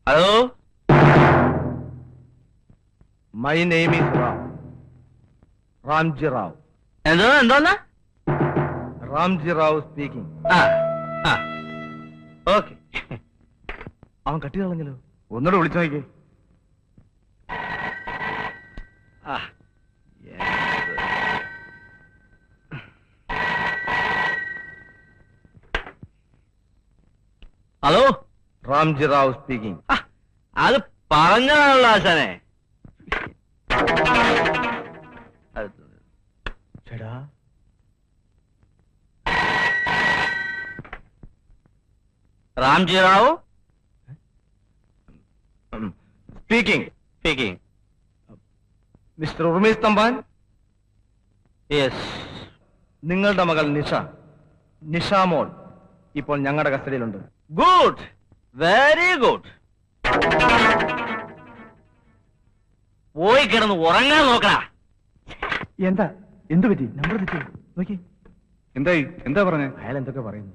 Hello, my name is Ram, Ramji Rao. എന്തോന്ന്? Ramji Rao speaking. Okay. അവൻ കട്ടി കളഞ്ഞല്ലോ. ഒന്നുകൂടെ വിളിച്ചു നോക്കി. Hello, Ramji Rao speaking. അത് പറഞ്ഞതാണല്ലോ ആശാനെ. ചേടാ, Ramji Rao speaking. Speaking. Mister ഉർമീസ് Thampan. Yes. നിങ്ങളുടെ മകൾ നിഷ മോൾ ഇപ്പോൾ ഞങ്ങളുടെ കസ്റ്റഡിയിലുണ്ട്. Good, very good. പോയി കിടന്ന് ഉറങ്ങാൻ നോക്കടാ. എന്ത് പറ്റി? നമ്പർ തെറ്റി നോക്കി. എന്താ പറഞ്ഞേ? അയാൾ എന്തൊക്കെ പറയുന്നു?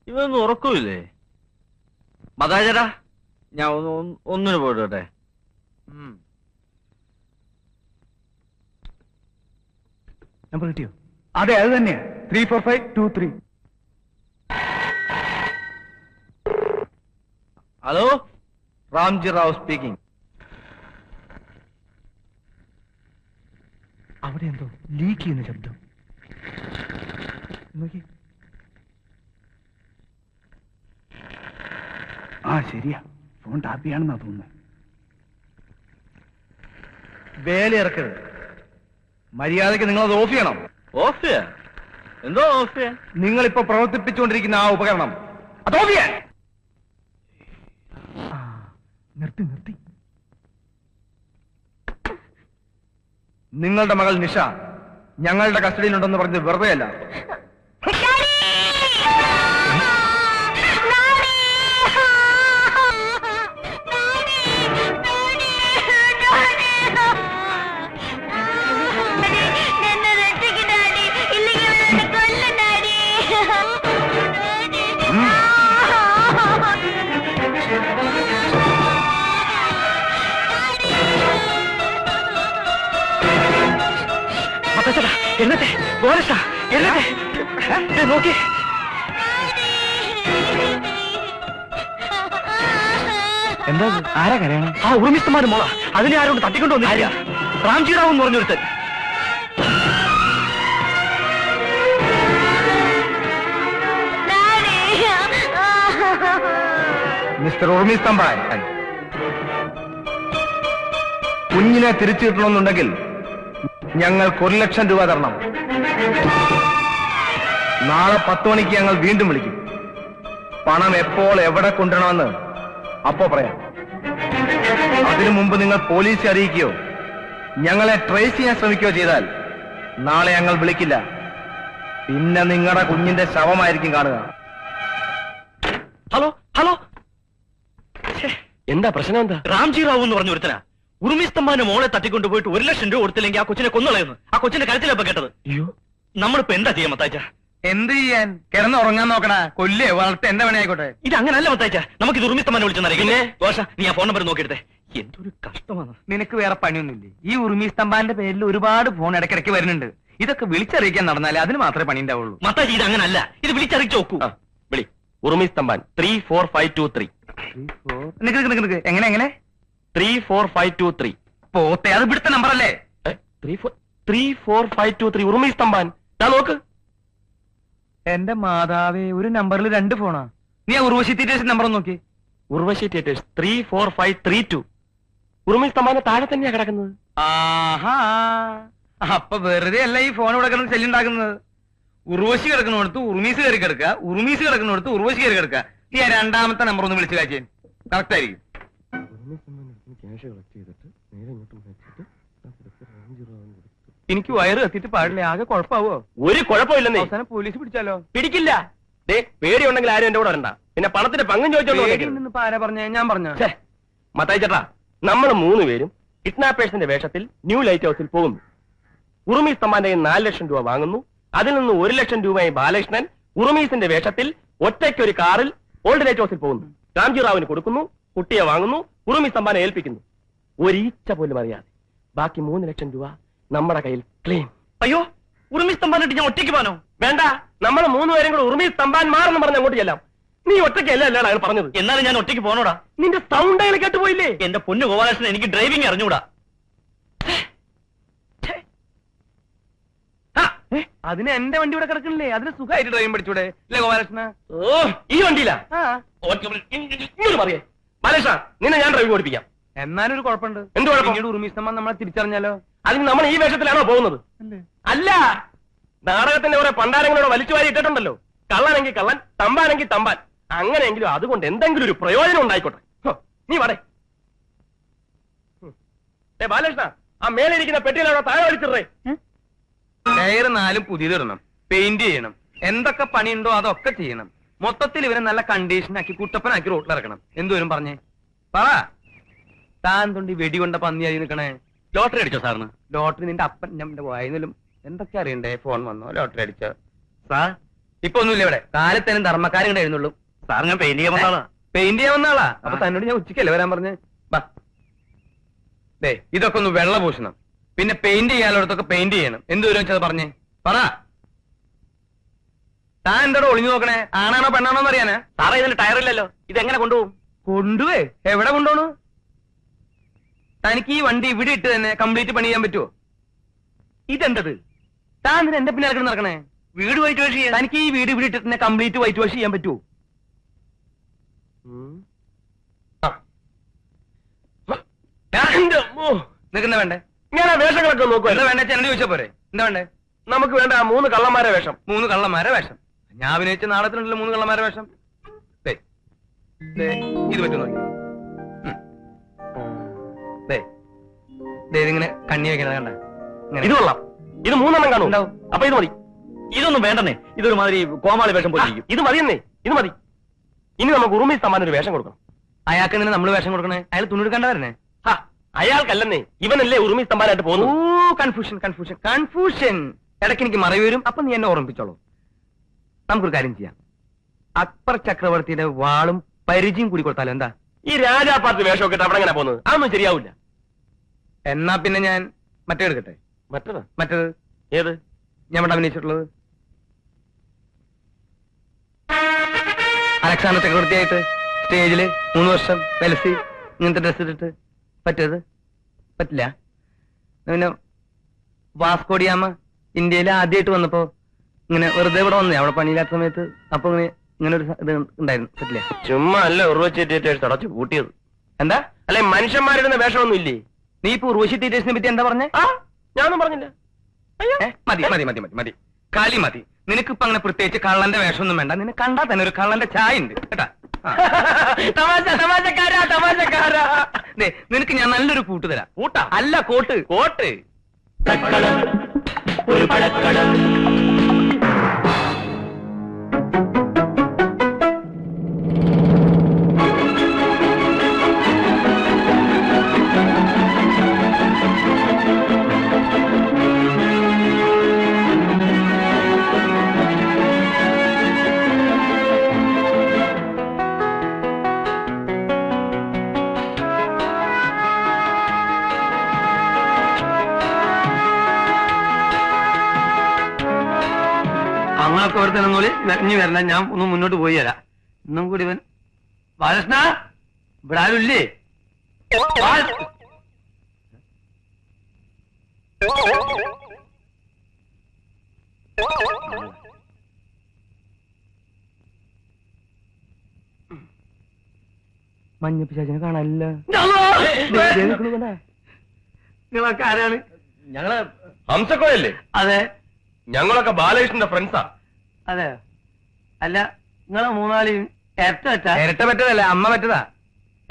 ഇവൊന്നും ഉറക്കൂല്ലേ? മതാചേട്ടാ, ഞാൻ ഒന്നിന് പോയിട്ടെ. നമ്പർ കിട്ടിയോ? അതെ, അത് തന്നെയാ. 34523. Hello, Ramji Rao speaking. അവിടെ എന്തോ ലീക്ക് ചെയ്യുന്ന ശബ്ദം. നോക്കി. ശരിയാ, ഫോൺ ടാപ്പ് ചെയ്യാണെന്നാ തോന്നുന്നത്. വേലയിറക്കരുത്. മര്യാദയ്ക്ക് നിങ്ങളത് ഓഫ് ചെയ്യണം. ഓഫ് ചെയ്യാൻ? എന്തോ ഓഫ് ചെയ്യാൻ? നിങ്ങളിപ്പോ പ്രവർത്തിപ്പിച്ചുകൊണ്ടിരിക്കുന്ന ആ ഉപകരണം അത് ഓഫ് ചെയ്യാൻ. നിർത്തി. നിങ്ങളുടെ മകൾ നിഷ ഞങ്ങളുടെ കസ്റ്റഡിയിലുണ്ടെന്ന് പറഞ്ഞത് വെറുതെ അല്ല. നോക്കി. എന്താ? ആരാ കരയാണ്? ആ ഉറുമിസ്തമാരുടെ മോള. അതിനെ ആരോട് തട്ടിക്കൊണ്ടു വന്നില്ല. റാംജി റാവു എന്ന് പറഞ്ഞൊരുത്തൻ. മിസ്റ്റർ ഉർമീസ് തമ്പാൻ, കുഞ്ഞിനെ തിരിച്ചു കിട്ടണമെന്നുണ്ടെങ്കിൽ ഞങ്ങൾക്ക് 1 ലക്ഷം രൂപ തരണം. നാളെ 10 മണിക്ക് ഞങ്ങൾ വീണ്ടും വിളിക്കും. പണം എപ്പോൾ എവിടെ കൊണ്ടുവരണമെന്ന് അപ്പോ പറയാം. അതിനു മുമ്പ് നിങ്ങൾ പോലീസിനെ അറിയിക്കുകയോ ഞങ്ങളെ ട്രേസ് ചെയ്യാൻ ശ്രമിക്കുകയോ ചെയ്താൽ നാളെ ഞങ്ങൾ വിളിക്കില്ല. പിന്നെ നിങ്ങളുടെ കുഞ്ഞിന്റെ ശവമായിരിക്കും കാണുക. ഹലോ ഹലോ, എന്താ പ്രശ്നം? എന്താ? റാംജി റാവു എന്ന് പറഞ്ഞ ഒരുത്തനാ ഉറുമിസ്തമ്പാന്റെ മോളെ തട്ടിക്കൊണ്ടുപോയിട്ട് 1 ലക്ഷം രൂപ കൊടുത്തില്ലെങ്കിൽ ആ കൊച്ചിനെ കൊന്നുകളയുന്നു. ആ കൊച്ചിന്റെ കരുത്തിലപ്പോ കേട്ടത്. അയ്യോ, നമ്മളിപ്പോ എന്താ ചെയ്യാൻ മത്തായിച്ച? എന്ത് ചെയ്യാൻ? കിടന്നുറങ്ങാൻ നോക്കടാ. കൊല്ലേ വളർത്ത് എന്റെ പണിയായിക്കോട്ടെ. ഇത് അങ്ങനല്ല മത്തായിച്ച. നമുക്ക് ഇത് ഉറുമിസ്തമ്പാനെ വിളിച്ചെന്നറിയാം. പിന്നെ ദോഷ, നീ ആ ഫോൺ നമ്പർ നോക്കിയെടുത്തേ. എന്തൊരു കഷ്ടമാണ്. നിനക്ക് വേറെ പണിയൊന്നുമില്ലേ? ഈ ഉറുമീസ് തമ്പാന്റെ പേരിൽ ഒരുപാട് ഫോൺ ഇടയ്ക്കിടയ്ക്ക് വരുന്നുണ്ട്. ഇതൊക്കെ വിളിച്ചറിയിക്കാൻ നടന്നാലേ അതിന് മാത്രമേ പണി ഉണ്ടാവുള്ളൂ. മത്തായിച്ച, ഇത് അങ്ങനല്ല. ഇത് വിളിച്ചറിയിച്ചു നോക്കൂ. വിളി. ഉറുമീസ് തമ്പാൻ 34523. എങ്ങനെ 34523. പോത്തെ, അത് ഇവിടുത്തെ നമ്പർ അല്ലേ? 34523 ഉറുമീസ് തമ്പാൻ. നോക്ക്. എന്റെ മാതാവേ, ഒരു നമ്പറിൽ 2 ഫോണാ. നീ ആ ഉർവശി തിയേറ്റേഴ്സ് നമ്പർ നോക്കി. ഉർവശി തിയേറ്റേഴ്സ് 34532. ഉറുമീസ് തമ്പാന്റെ താഴെ തന്നെയാ കിടക്കുന്നത്. ആഹാ, അപ്പൊ വെറുതെ അല്ല ഈ ഫോൺ ഇവിടെ കിടന്ന് ശല്യുണ്ടാക്കുന്നത്. ഉർവശി കിടക്കുന്നിടത്ത് ഉറുമീസ് കയറി കിടക്കുക, ഉറുമീസ് കിടക്കുന്നിടത്ത് ഉർവശി കയറി കിടക്കുക. ഈ 2ാമത്തെ നമ്പർ ഒന്ന് വിളിച്ചു കാഴ്ച. കറക്റ്റ് ആയിരിക്കും. എനിക്ക് വയറ് കത്തിയിട്ട് പാടില്ല. ആകെ കുഴപ്പമാവോ? ഒരു കുഴപ്പമില്ലെന്നേ. അവസാനം പോലീസ് പിടിച്ചാലോ? പിടിക്കില്ല. പേടി ഉണ്ടെങ്കിൽ ആരും എന്റെ കൂടെ വരണ്ട. പിന്നെ പണത്തിന്റെ പങ്കും ചോദിച്ചോണ്ട് ആരാ പറഞ്ഞേ? ഞാൻ പറഞ്ഞ മത്തായി ചേട്ടാ, നമ്മൾ 3 പേരും കിഡ്നാപ്പേഴ്സിന്റെ വേഷത്തിൽ ന്യൂ ലൈറ്റ് ഹൗസിൽ പോകുന്നു. ഉറുമീസ് തമ്പാന്റെ 4 ലക്ഷം രൂപ വാങ്ങുന്നു. അതിൽ നിന്ന് 1 ലക്ഷം രൂപയായി ബാലകൃഷ്ണൻ ഉറുമീസിന്റെ വേഷത്തിൽ ഒറ്റയ്ക്കൊരു കാറിൽ ഓൾഡ് ലൈറ്റ് ഹൗസിൽ പോകുന്നു. രാംജി റാവുവിന് കൊടുക്കുന്നു, കുട്ടിയെ വാങ്ങുന്നു, ഉറുമി സ്തംഭാനെ ഏൽപ്പിക്കുന്നു. ഒരീച്ച പോലും അറിയാതെ ബാക്കി 3 ലക്ഷം രൂപ നമ്മുടെ കയ്യിൽ ക്ലെയിം. അയ്യോ, ഉറുമി സ്തംഭാനായിട്ട് ഞാൻ ഒറ്റയ്ക്ക് പോകാനോ? വേണ്ട, നമ്മൾ 3 പേരും കൂടെ ഉറുമി സ്തംഭാൻ മാറെന്ന് പറഞ്ഞ് അങ്ങോട്ട് ചെല്ലാം. നീ ഒറ്റയ്ക്കല്ല അല്ലാണ് അയാൾ പറഞ്ഞത്. എന്നാലും ഞാൻ ഒറ്റയ്ക്ക് പോണോടാ. നിന്റെ സൗണ്ട് അയാൾ കേട്ടുപോയില്ലേ? എന്റെ പൊന്നു ഗോപാലകൃഷ്ണൻ, എനിക്ക് ഡ്രൈവിംഗ് അറിഞ്ഞൂടാ. അതിന് എന്റെ വണ്ടി ഇവിടെ കിടക്കണില്ലേ? അതിന് സുഖമായിട്ട് ഡ്രൈവിംഗ് പഠിച്ചൂടെ അല്ലേ ഗോപാലകൃഷ്ണ? ഓ, ഈ വണ്ടിയിലാ? ഇങ്ങോട്ട് പറയേ ബാലകൃഷ്ണ, നിന്നെ ഞാൻ ഡ്രൈവിംഗ് പഠിപ്പിക്കാം. എന്നാലും ഒരു കുഴപ്പമുണ്ട്. എന്ത് കുഴപ്പം? പിന്നീട് ഉറുമി സ്തംഭം നമ്മളെ തിരിച്ചറിഞ്ഞാലോ? അതിന് നമ്മൾ ഈ വേഷത്തിലാണോ പോകുന്നത്? അല്ല, നാടകത്തിന്റെ കുറെ പണ്ടാരങ്ങളോട് വലിച്ചു വാരി ഇട്ടിട്ടുണ്ടല്ലോ. കള്ളനെങ്കിൽ കള്ളൻ, തമ്പാനെങ്കിൽ തമ്പാൻ. അങ്ങനെയെങ്കിലും അതുകൊണ്ട് എന്തെങ്കിലും ഒരു പ്രയോജനം ഉണ്ടായിക്കോട്ടെ. നീ വടേ ബാലകൃഷ്ണ, ആ മേലെ ഇരിക്കുന്ന പെട്ടിയിലാണോ താഴെ വലിച്ചിടേ? ടയർ 4 പുതിയതിടണം, പെയിന്റ് ചെയ്യണം, എന്തൊക്കെ പണിയുണ്ടോ അതൊക്കെ ചെയ്യണം. മൊത്തത്തിൽ ഇവരെ നല്ല കണ്ടീഷനാക്കി കുട്ടപ്പനാക്കി റോട്ടിലിറക്കണം. എന്തോരും പറഞ്ഞേ പറ. താൻ തൊണ്ടി വെടികൊണ്ട പന്നിയായി നിൽക്കണേ. ലോട്ടറി അടിച്ചോ സാറിന്? ലോട്ടറി നിന്റെ അപ്പൻ നമ്മുടെ വായനലും എന്തൊക്കെ അറിയണ്ടേ? ഫോൺ വന്നോ? ലോട്ടറി അടിച്ചോ? സാർ ഇപ്പൊ ഒന്നുമില്ല ഇവിടെ. കാലത്തേനും ധർമ്മക്കാരും ഉണ്ടായിരുന്നുള്ളൂ. സാർ, ഞാൻ പെയിന്റ് ചെയ്യാൻ വന്നാളാ. പെയിന്റ് ചെയ്യാൻ വന്നാളാ? അപ്പൊ തന്നോട് ഞാൻ ഉച്ചക്കല്ലേ വരാൻ പറഞ്ഞേ? ബാ, ദേ ഇതൊക്കെ ഒന്ന് വെള്ള പൂശണം, പിന്നെ പെയിന്റ് ചെയ്യാനുള്ളടത്തൊക്കെ പെയിന്റ് ചെയ്യണം. എന്തുവരും വെച്ചത് പറഞ്ഞേ പറ. താൻ എന്തോടെ ഒളിഞ്ഞു നോക്കണേ? ആണാണോ പെണ്ണാണോ എന്ന് അറിയാനാ? സാറേ, ഇതിന് ടയറില്ലല്ലോ. ഇതെങ്ങനെ കൊണ്ടുപോകും? കൊണ്ടുപോയി എവിടെ കൊണ്ടുപോണു? തനിക്ക് ഈ വണ്ടി ഇവിടെ ഇട്ട് തന്നെ കംപ്ലീറ്റ് പണി ചെയ്യാൻ പറ്റുമോ? ഇതെന്തത്? താൻ ഇതിന് എന്റെ പിന്നെ നടക്കണേ? വീട് വൈറ്റ് വാഷ് ചെയ്യാൻ. തനിക്ക് ഈ വീട് ഇവിടെ ഇട്ടിട്ട് തന്നെ കംപ്ലീറ്റ് വൈറ്റ് വാഷ് ചെയ്യാൻ പറ്റുമോ? നിൽക്കുന്ന വേണ്ടേ? ഞാൻ ആ വേഷങ്ങളൊക്കെ നോക്കുക. എന്താ വേണ്ട? എന്നോട് ചോദിച്ചാ പോരെ? എന്താ വേണ്ടേ? നമുക്ക് വേണ്ട 3 കള്ളന്മാരെ വേഷം. 3 കള്ളന്മാരെ വേഷം. ഞാൻ അഭിനയിച്ച നാടകത്തിനുണ്ടല്ലോ 3 കള്ളന്മാരെ വേഷം. ഇത് പറ്റും നോക്കി. ഇതിങ്ങനെ കണ്ണി വെക്കണത് കണ്ട? ഇത് കൊള്ളാം. ഇത് 3 കാണും. ഉണ്ടാവും. അപ്പൊ ഇത് മതി. ഇതൊന്നും വേണ്ടെന്നേ. ഇതൊരു മാതിരി കോമാളി വേഷം പോലെ ഇരിക്കും. ഇത് മതിയെന്നേ, ഇത് മതി. ഇനി നമുക്ക് ഉറുമി സ്തംഭാൻ ഒരു വേഷം കൊടുക്കണം. അയാൾക്ക് എന്തിനാ നമ്മൾ വേഷം കൊടുക്കണേ? അയാൾ തുണിയെടുക്കണ്ട വരണേ? അയാൾക്കല്ലെന്നേ, ഇവനല്ലേ ഉറുമി സ്തംഭാനായിട്ട് പോകുന്നു. കൺഫ്യൂഷൻ. ഇടയ്ക്ക് എനിക്ക് മറവി വരും. അപ്പൊ നീ എന്നെ ഓർമ്മിപ്പിച്ചോളൂ. നമുക്കൊരു കാര്യം ചെയ്യാം. അക്ബർ ചക്രവർത്തിയുടെ വാളും പരിചയം കൂടി കൊടുത്താലോ? എന്താ? ഈ രാജാപാർട്ടി വേഷമൊക്കെ ഇട്ട് അവിടെ എങ്ങനെ പോകുന്നത്? അതൊന്നും ശരിയാവില്ല. എന്നാ പിന്നെ ഞാൻ മറ്റേ എടുക്കട്ടെ. മറ്റേത് ഏത്? ഞാൻ ഇവിടെ അഭിനയിച്ചിട്ടുള്ളത് അലക്സാണ്ടർ ചക്രവർത്തിയായിട്ട് സ്റ്റേജില് 3 വർഷം വെലസി ഇങ്ങനത്തെ ഡ്രസ് ഇട്ടിട്ട്. പറ്റത്? പറ്റില്ല. പിന്നെ വാസ്കോഡിയാമ ഇന്ത്യയിൽ ആദ്യമായിട്ട് വന്നപ്പോ ഇങ്ങനെ വെറുതെ ഇവിടെ വന്നേ, അവിടെ പണിയില്ലാത്ത സമയത്ത്. അപ്പൊ ഇങ്ങനെ ഒരു ഇത് ഉണ്ടായിരുന്നു. പറ്റില്ല. ചുമ്മാ അല്ല ഉർവശി തിയേറ്റേഴ്സ് അടച്ചു കൂട്ടിയത്. എന്താ? അല്ലെ മനുഷ്യന്മാരിടുന്ന വേഷമൊന്നും ഇല്ലേ? നീ ഇപ്പൊ ഉർവശി തിയേറ്റേഴ്സിനെ പറ്റി എന്താ പറഞ്ഞേ? ഞാനൊന്നും പറഞ്ഞില്ല. മതി മതി മതി മതി മതി കളി മതി. നിനക്കിപ്പോ അങ്ങനെ പ്രത്യേകിച്ച് കള്ളന്റെ വേഷമൊന്നും വേണ്ട. നിന്നെ കണ്ടാ തന്നെ ഒരു കള്ളന്റെ ചായ ഉണ്ട് കേട്ടാ. തമാശക്കാരാ. നിനക്ക് ഞാൻ നല്ലൊരു കൂട്ട് തരാം. കൂട്ടാ? അല്ല, കോട്ട്. കോട്ട്. ഒരു പടക്കളം. അങ്ങനൊക്കെ ഇവിടെ തന്നെ ഇനി വരണ. ഞാൻ ഒന്ന് മുന്നോട്ട് പോയി തരാം. ഇന്നും കൂടി ഇവൻ ബാലകൃഷ്ണ ഇവിടെ ആരും ഇല്ലേ? മഞ്ഞപ്പിശാചിനെ കാണാനില്ല. നിങ്ങളൊക്കെ ആരാണ്? ഞങ്ങള് ഹംസക്കോയല്ലേ? അതെ. ഞങ്ങളൊക്കെ ബാലകൃഷ്ണന്റെ ഫ്രണ്ട്സാ. അതെ. അല്ല, നിങ്ങളെ 3 ഇരട്ട പറ്റതല്ല, അമ്മ പറ്റതാ.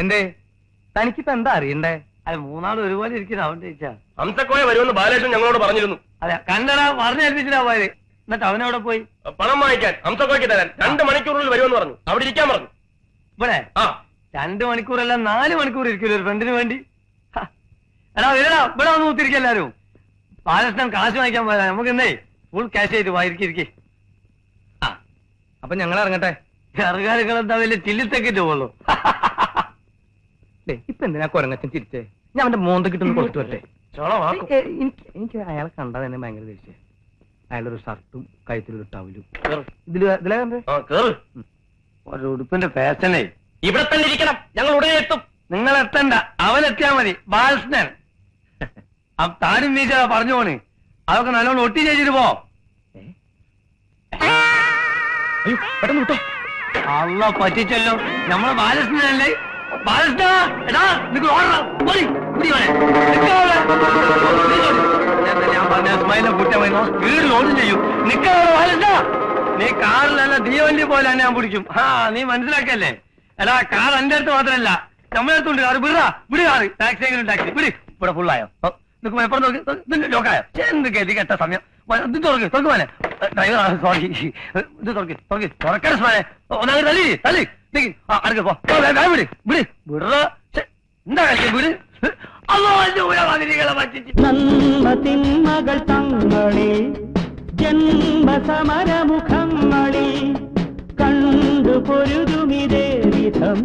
എന്തേ? തനിക്കിപ്പോ എന്താ അറിയണ്ടേ? അതെ, 3 ഒരുപോലെ ഇരിക്കുന്ന അവൻ ചോദിച്ചാ. ഹംസക്കോയ വരുമെന്ന് ബാലകൃഷ്ണൻ ഞങ്ങളോട് പറഞ്ഞിരുന്നു. അതെ, കണ്ടടാ, പറഞ്ഞേൽപ്പിച്ചിട്ടാ പോയത്. എന്നിട്ട് അവനവിടെ പോയി പണം വാങ്ങിക്കാൻ ഹംസക്കോയ്ക്ക് തരാൻ 2 മണിക്കൂറിൽ വരുമെന്ന് പറഞ്ഞു. അവിടെ ഇരിക്കാൻ പറഞ്ഞു. ഇവിടെ 2 മണിക്കൂറല്ല 4 മണിക്കൂർ ഇരിക്കില്ല ഒരു ഫ്രണ്ടിന് വേണ്ടി. എടാ വരടാ, ഇവിടെ വന്ന് കുത്തിരിക്കുക എല്ലാരും. ബാലകൃഷ്ണൻ കാശ് വാങ്ങിക്കാൻ പോയതാ. നമുക്ക് എന്തേ ഫുൾ ക്യാഷ് ചെയ്ത് വായിരിക്കിരിക്കേ. അപ്പൊ ഞങ്ങൾ ഇറങ്ങട്ടെ. ചെറുകാലങ്ങൾ എന്താ വലിയ ചില്ലിത്തേക്കിട്ട് പോകുള്ളൂ. ഇപ്പൊ എന്തിനാ കൊരങ്ങച്ചൻ ചിരിച്ചേ? ഞാൻ അവന്റെ മോന്തക്കിട്ടൊന്ന് കൊടുത്തു വരട്ടെ. എനിക്ക് അയാളെ കണ്ടാ തന്നെ ഭയങ്കര ദേഷ്യം. അയാളൊരു ഷർട്ടും കഴുത്തിലൊരു ടവലും. ഇതിലെ ഒരു ഉടുപ്പിന്റെ ഫാഷനേ. ഇവിടെ തന്നെ ഇരിക്കണം, ഞങ്ങൾ ഉടനെ എത്തും. നിങ്ങൾ എത്തണ്ട, അവനെത്തിയാ മതി. ബാലകൃഷ്ണൻ താനും നീച്ച പറഞ്ഞു പോണ്. അതൊക്കെ നല്ലോണം ഒട്ടി ചെയ്തിട്ട് പോ. പെട്ടെന്ന് വിട്ടോ. അള്ള പറ്റിച്ചല്ലോ. നമ്മളെ ബാലകൃഷ്ണനല്ലേ? ബാലകൃഷ്ണ എടാ നിങ്ങൾ ഞാൻ പറഞ്ഞ സ്മൈലിനെ കുറ്റം സ്പീഡിൽ ഓടും ചെയ്യും. നിൽക്കാ ബാലകൃഷ്ണ, നീ കാറിലല്ല തീവണ്ടി പോലെ തന്നെ ഞാൻ പിടിക്കും. നീ മനസ്സിലാക്കല്ലേ? എടാ കാർ എന്റെ അടുത്ത് മാത്രമല്ല നമ്മളെ അടുത്തുണ്ട്. കാറ് വിടാ, വിട് കാറ്. ടാക്സി എങ്കിലും ടാക്സി വിട്. ഇവിടെ ഫുള്ളായോ? നിൽക്കുമ്പോ എപ്പോഴും നോക്കി ലോക്കായോ? എന്ത് ഗതി കെട്ട സമയം. ഇത് തുറക്ക് തുറക്കുവാനെ ഡ്രൈവർ. സോറി, ഇത് തുറക്ക് തുറക്ക് തുറക്കാൻ സ്മാനെ. ഒന്നാമത് തല്ലി തല്ലി അടുക്ക പോ. വിട് വിട് വിട. എന്താ കളിക്ക വിട്. നന്മതിന്മകൾ തങ്ങളിൽ ജന്മസമരമുഖങ്ങളിൽ കണ്ടു പൊരുതുമിതേ വിധം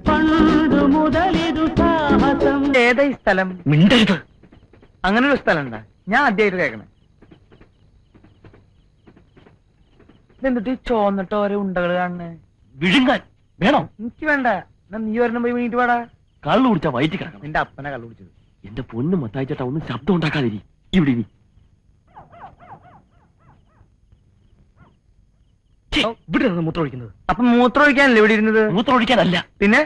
പണ്ടു മുതലിതു സാഹസം. ഏതാ ഈ സ്ഥലം? മിണ്ടരുത്. അങ്ങനെ ഒരു സ്ഥലം ഉണ്ടാ? ഞാൻ ആദ്യമായിട്ട് കേൾക്കണേ. ഇതെന്തിട്ട് ചോന്നിട്ട് ഓരോ ഉണ്ടകൾ കാണണേ? വിഴുങ്ങാൻ വേണോ? എനിക്ക് വേണ്ട. നീ ഒരെണ്ണം പോയി വീണിട്ട് വേടാ. കള്ളു കുടിച്ചാ വയറ്റി കിടക്കണം. നിന്റെ അപ്പനെ കള്ളു കുടിച്ചത്. എന്റെ പൊന്നു മത്തായിച്ചേട്ടാ, ഒന്നും ശബ്ദം ഉണ്ടാക്കാതിരി. ഇവിടെ ഇനി ഇവിടെ മൂത്രം ഒഴിക്കുന്നത്. അപ്പൊ മൂത്രം ഒഴിക്കാനല്ലേ ഇവിടെ ഇരുന്നത്? മൂത്രം ഒഴിക്കാനല്ല. പിന്നെ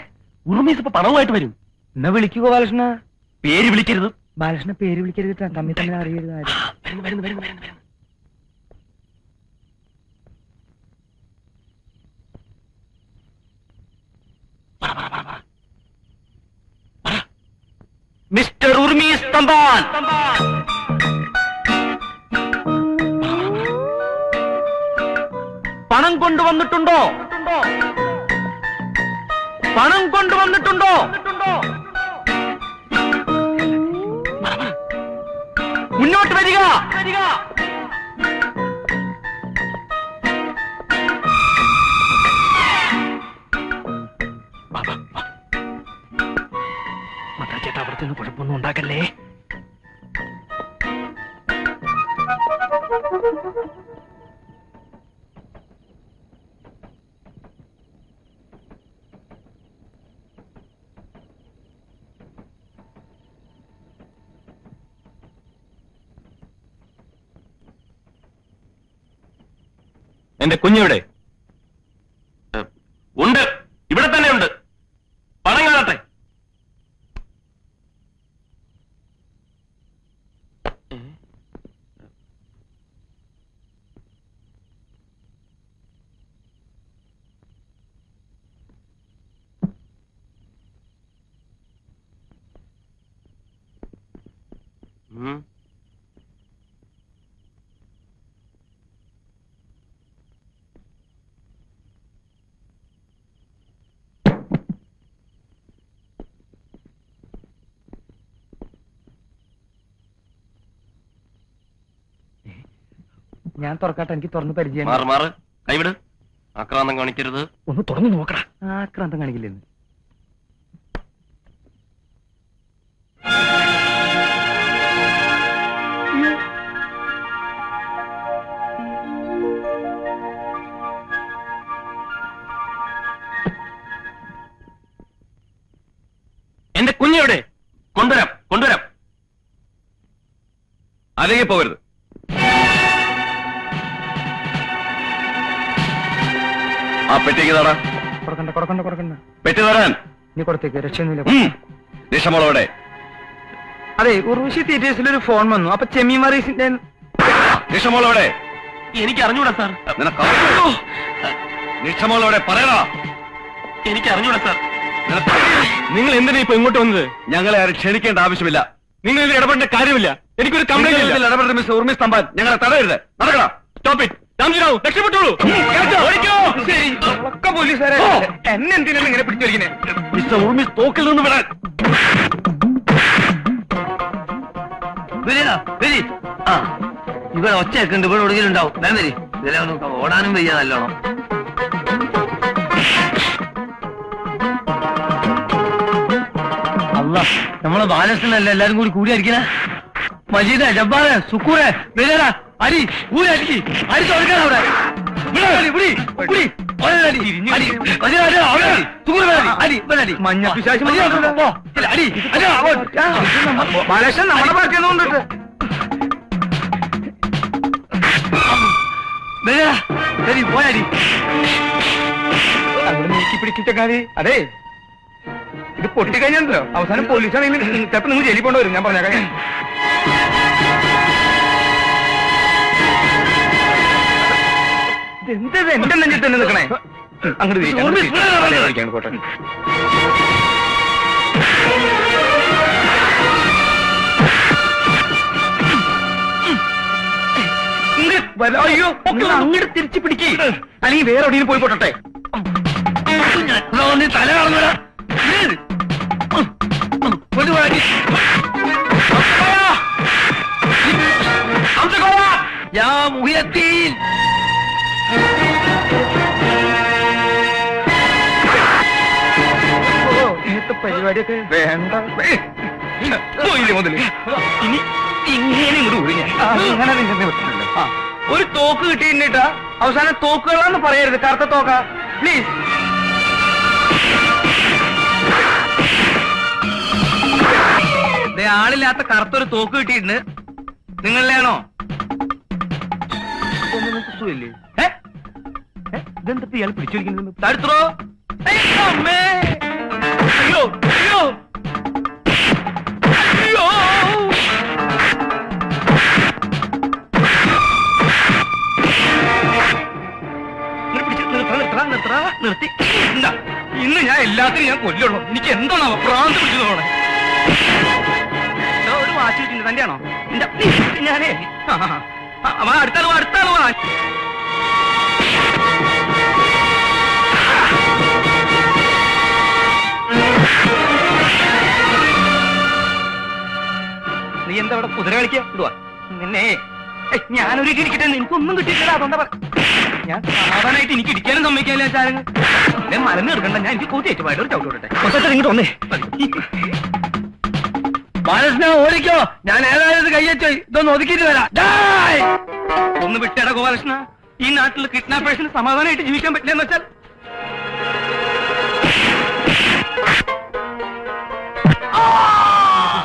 ഉറുമീസ് ഇപ്പൊ പണവുമായിട്ട് വരും. എന്നാ വിളിക്കുക ബാലകൃഷ്ണ. പേര് വിളിക്കരുത്. ബാലകൃഷ്ണ പേര് വിളിക്കരുത്. തമ്മിൽ തമ്മിൽ അറിയരുത്. വരുന്നു. മിസ്റ്റർ ഉർമീസ് തമ്പാൻ, പണം കൊണ്ടുവന്നിട്ടുണ്ടോ? പണം കൊണ്ടുവന്നിട്ടുണ്ടോ? മുന്നോട്ട് വരിക. ചേട്ടാ, അവിടെ നിന്ന് കുഴപ്പമൊന്നും ഉണ്ടാക്കല്ലേ. എന്റെ കുഞ്ഞെവിടെ? ഉണ്ട്, ഇവിടെ തന്നെ ഉണ്ട്. പണം കാണട്ടെ. ഞാൻ തുറക്കാട്ടെ. എനിക്ക് തുറന്ന് പരിചയം. മാറ് കൈവിട്. ആക്രാന്തം കാണിക്കരുത്. ഒന്ന് തുറന്നു നോക്കടാ. ആക്രാന്തം കാണിക്കില്ലെന്ന്. എന്റെ കുഞ്ഞെവിടെ? കൊണ്ടുവരാം. അല്ലെങ്കിൽ പോകരുത്. ആ പെട്ടിക്ക് തറ. കൊടുക്കണ്ട. പെട്ടി തരാൻ. നീ കൊടുത്തേക്ക്. രക്ഷയൊന്നുമില്ല. നിഷമോളോടെ. അതെ, ഉർവശി തിയേറ്റേഴ്സിലൊരു ഫോൺ വന്നു. അപ്പൊ ചെമ്മി മറീസിന്റെ നിഷമോളോടെ. എനിക്ക് അറിഞ്ഞൂടാ സാർ. നിഷമോളോടെ പറയണോ? എനിക്ക് അറിഞ്ഞൂടാ സാർ. നിങ്ങൾ എന്തിനാ ഇപ്പൊ ഇങ്ങോട്ട് വന്നത്? ഞങ്ങളെ ആരും ക്ഷണിക്കേണ്ട ആവശ്യമില്ല. നിങ്ങൾ ഇതിൽ ഇടപെടേണ്ട കാര്യമില്ല. എനിക്കൊരു കംപ്ലൈന്റ് ഇടപെടരുത്. മിസ്റ്റർ ഉർമീസ് തമ്പാൻ, ഞങ്ങളെ തടയരുത്. നടക്കണം. Stop it. രാംജിറാവു, രക്ഷപ്പെട്ടോളൂ. പോലീസുകാരെ എന്നെന്തിനാണ് ഇങ്ങനെ പിടിച്ചിരിക്കുന്നത്? മിസ്റ്റർ ഉർമീസ് തോക്കിൽ നിന്ന് വിടാൻ. ഇവിടെ ഒച്ചയൊക്കെ ഉണ്ട്. ഇവിടെ ഒടുങ്ങിലുണ്ടാവും. വേണ്ട, ഇതിലെ ഓടാനും വയ്യ നല്ലോണം. നമ്മളെ ബാലകൃഷ്ണനല്ല എല്ലാരും കൂടി കൂടിയായിരിക്കണ മജീദ് ജബ്ബാറ് സുക്കൂറെ വരടാ അരി ഊരടിക്ക് അരി തുറക്കണം അവിടെ മഞ്ഞ ബാലകൃഷ്ണൻ നമ്മുടെ പാർട്ടിയൊന്നുകൊണ്ടിട്ട് ശരി പോയാടി അങ്ങനെ നീക്കി പിടിക്കിച്ചക്കാരി അതെ ഇത് പൊട്ടിക്കഴിഞ്ഞല്ലോ അവസാനം പോലീസാണെങ്കിൽ ചിലപ്പോ നിങ്ങൾ ജയിലിൽ കൊണ്ടുവരും ഞാൻ പറഞ്ഞേക്കാം എന്തത് എന്റെ നെഞ്ചിൽ തന്നെ നിൽക്കണേ അങ്ങോട്ട് കോട്ടെ അയ്യോ അങ്ങോട്ട് തിരിച്ചു പിടിക്കേ അല്ലെങ്കിൽ വേറെ എവിടെയും പോയി പോട്ടെ തല കാണുന്നതാ പരിപാടിയൊക്കെ വേണ്ട മുതല് ഇനി ഇങ്ങനെ അങ്ങനെ നിന്നെ പറ്റില്ലല്ലോ ഒരു തോക്ക് കിട്ടിയിട്ടാ അവസാനം തോക്കുകളാന്ന് പറയരുത് കറുത്ത തോക്ക പ്ലീസ് ആളില്ലാത്ത കറുത്തൊരു തോക്ക് കിട്ടിയിട്ടുണ്ട് നിങ്ങളിലാണോ സുഖല്ലേ ഇതെന്താ ഇയാൾ പിടിച്ചിരിക്കുന്നത് തടുത്തോ അമ്മേ അയ്യോ അയ്യോ അയ്യോ നിർത്തി ഇന്ന് ഞാൻ എല്ലാത്തിനും ഞാൻ കൊല്ലുള്ളൂ എനിക്ക് എന്താണോ പ്രാന്ത് പിടിച്ചതോടെ ഒരു വാച്ച് കിട്ടിണ്ട് തന്നെയാണോ ഞാനേ അടുത്താള് വാ നീ എന്താ ഇവിടെ കുതിര കളിക്കുക ഇടുവാ നിന്നെ ഞാനൊരു ഇടിക്കട്ടെ എനിക്കൊന്നും കിട്ടിയിട്ടില്ല അതുകൊണ്ടാ ഞാൻ സാധാരണയായിട്ട് എനിക്ക് ഇടിക്കാനും സമ്മതിക്കാനില്ല ചാരങ്ങൾ എന്നെ മലന്ന് എടുക്കണ്ട ഞാൻ എനിക്ക് കൂട്ടിയേറ്റ് പോയിട്ട് ഒരു ചവിട്ടോട്ടെ ഇങ്ങോട്ട് വന്നേ ബാലകൃഷ്ണ ഓടിക്കോ ഞാൻ ഏതായാലും കയ്യച്ചോ ഇതൊന്ന് ഒതുക്കിയിട്ട് വരാം ഒന്ന് വിട്ടേടാ ഗോപാലകൃഷ്ണ ഈ നാട്ടിൽ കിഡ്നാപ്പേഴ്സിന് സമാധാനമായിട്ട് ജീവിക്കാൻ പറ്റില്ല എന്ന് വെച്ചാൽ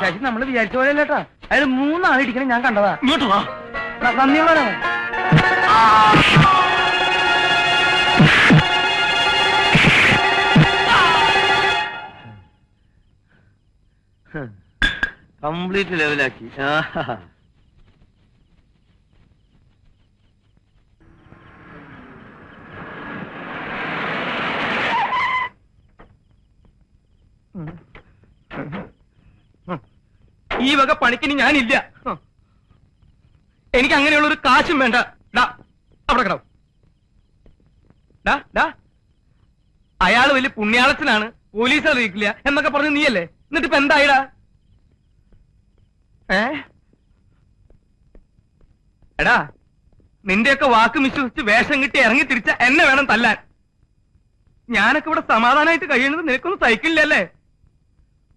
ശശി നമ്മള് വിചാരിച്ച പോലെയല്ലേട്ടാ അയാൾ 3 ആളിടിക്കണം ഞാൻ കണ്ടതാ ഇങ്ങോട്ട് വാ നന്ദിയുള്ളവരാണ് കംപ്ലീറ്റ് ലെവലാക്കി ഈ വക പണിക്കിന് ഞാനില്ല എനിക്ക് അങ്ങനെയുള്ള ഒരു കാശും വേണ്ട അവിടെ കിടവും അയാള് വലിയ പുണ്യാളത്തിനാണ് പോലീസ് അറിയിക്കില്ല എന്നൊക്കെ പറഞ്ഞു നീയല്ലേ എന്നിട്ട് ഇപ്പൊ എന്തായിടാ എടാ നിന്റെയൊക്കെ വാക്ക് വിശ്വസിച്ച് വേഷം കിട്ടി ഇറങ്ങി തിരിച്ച എന്നെ വേണം തല്ലാൻ ഞാനൊക്കെ ഇവിടെ സമാധാനമായിട്ട് കഴിയുന്നത് നിനക്കൊന്നും സഹിക്കില്ലല്ലേ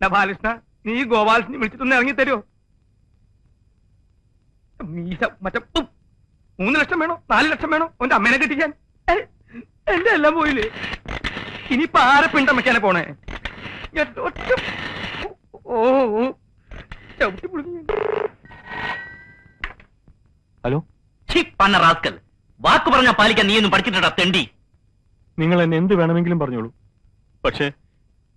ബാലകൃഷ്ണ നീ ഗോപാലകൃഷ്ണനെ വിളിച്ചിട്ടൊന്ന് ഇറങ്ങി തരുമോ മീശ മറ്റേ 3 ലക്ഷം വേണോ 4 ലക്ഷം വേണോ അവന്റെ അമ്മേനെ കെട്ടിക്കാൻ എന്റെ എല്ലാം പോയില്ലേ ഇനിയിപ്പൊ ആരെ പിണ്ടം വെക്കാനെ പോണേ ഹലോ പന്ന റാസ്കൽ വാക്ക് പറഞ്ഞാൽ പാലിക്കാൻ നീ ഒന്നും പഠിച്ചിട്ടാ തെണ്ടി നിങ്ങൾ എന്നെ എന്ത് വേണമെങ്കിലും പറഞ്ഞോളൂ പക്ഷേ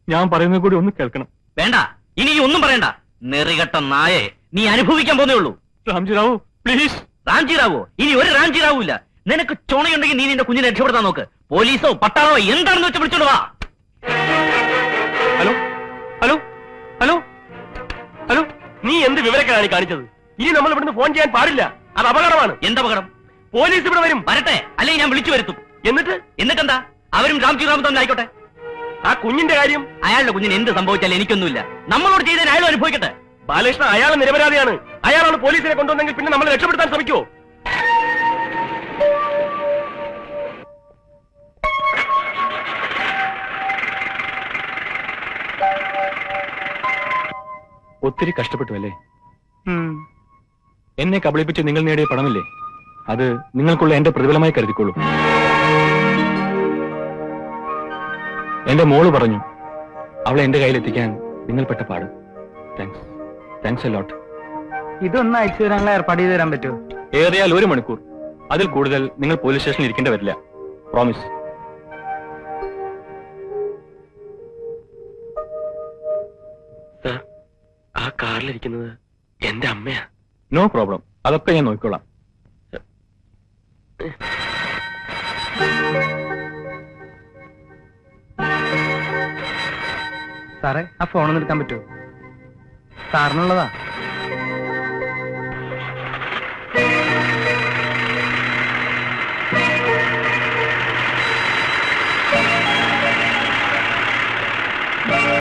ഞാൻ പറയുന്നത് കൂടി ഒന്ന് കേൾക്കണം വേണ്ട ഇനി ഒന്നും പറയണ്ട നെറികെട്ട നായെ നീ അനുഭവിക്കാൻ പോന്നേ ഉള്ളൂ രാംജി റാവു പ്ലീസ് റാംജി റാവു ഇനി ഒരു റാംജി റാവു ഇല്ല നിനക്ക് ചുണയുണ്ടെങ്കിൽ നീ നിന്റെ കുഞ്ഞിനെ രക്ഷപ്പെടുത്താൻ നോക്ക് പോലീസോ പട്ടാളോ എന്താണെന്ന് വെച്ച് വിളിച്ചോളൂ വാ ഹലോ ഹലോ ഹലോ ഹലോ നീ എന്ത് വിവരക്കാണ് കാണിച്ചത് ഇനി നമ്മൾ ഇവിടുന്ന് ഫോൺ ചെയ്യാൻ പാടില്ല അത് അപകടമാണ് എന്തപകടം പോലീസ് ഇവിടെ വരും വരട്ടെ അല്ലെങ്കിൽ ഞാൻ വിളിച്ചു വരുത്തും എന്നിട്ടെന്താ അവരും രാംജി റാവു തന്നെ ആയിക്കോട്ടെ ആ കുഞ്ഞിന്റെ കാര്യം അയാളുടെ കുഞ്ഞിന് എന്ത് സംഭവിച്ചാലും എനിക്കൊന്നുമില്ല നമ്മളോട് ചെയ്തതിന് അയാളും അനുഭവിക്കട്ടെ ബാലകൃഷ്ണ അയാൾ നിരപരാധിയാണ് അയാളാണ് പോലീസിനെ കൊണ്ടുവന്നെങ്കിൽ പിന്നെ നമ്മൾ രക്ഷപ്പെടുത്താൻ ശ്രമിക്കുമോ ഒത്തിരി കഷ്ടപ്പെട്ടു അല്ലേ? എന്നെ കബളിപ്പിച്ച് നിങ്ങൾ നേടിയ പണമില്ലേ, അത് നിങ്ങൾക്കുള്ള എന്റെ പ്രതിഫലമായി കരുതിക്കൊള്ളൂ. എന്റെ മോള് പറഞ്ഞു അവളെ എന്റെ കയ്യിലെത്തിക്കാൻ നിങ്ങൾ പെട്ട പാട്. Thanks a lot. ഇതൊന്ന് അയച്ചു തരാനുള്ള ഏർപ്പാട് ചെയ്ത് തരാൻ പറ്റുമോ? ഏറിയാൽ 1 മണിക്കൂർ, അതിൽ കൂടുതൽ നിങ്ങൾ പോലീസ് സ്റ്റേഷനിൽ ഇരിക്കേണ്ടി വരില്ല. പ്രോമിസ്. ആ കാറിലിരിക്കുന്നത് എന്റെ അമ്മയാ. നോ പ്രോബ്ലം, അതൊക്കെ ഞാൻ നോക്കിക്കോളാം. സാറേ, ആ ഫോണൊന്ന് എടുക്കാൻ പറ്റുമോ? സാറിനുള്ളതാ.